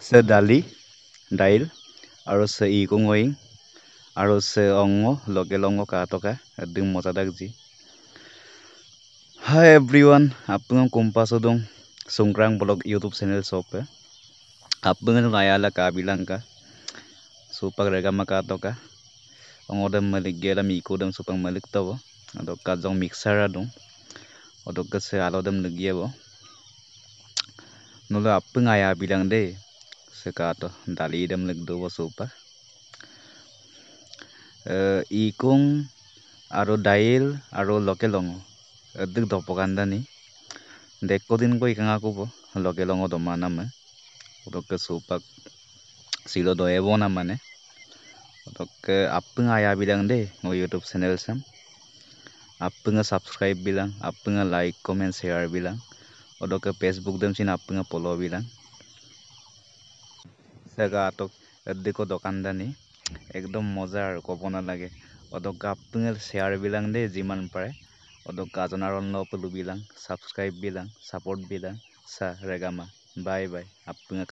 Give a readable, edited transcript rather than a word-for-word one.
se dali, dail, aro se ikung oing, aro se ongo, lokel ongo katoka, ading motadak ji. Hi everyone, apung kumpas odong sungkrang blog YouTube channel sope. Apung nayala kabilang ka, supak regama katoka. Ongodam maligera mikodam supang malik tabo. Adok kajong mixer adong. Odok kase alodam nagyebo. Nolo apung aya bilang de. Sekato dali idam nagdobo supa. Ikung aro dail aro lokelongo. Adik dopokanda ni. Deko din ko ikang ako po. Lokelongo domana me. Odok ke supak silo doebo namane. Odok ke apung aya bilang de. Ngo YouTube channel sam. Apung subscribe bilang. Apung like, comment, share bilang. Odok ke Facebook dem sin apung follow bilang. Sekato adik ko dokanda ni. একদম মজা আৰু ক'ব নালাগে অদক আপুঙে share বিলাং দে যিমান পাৰে অদক গাজনাৰ অন্ন বিলাং subscribe বিলাং support বিলাং সা ৰেগামা bye bye আপুঙে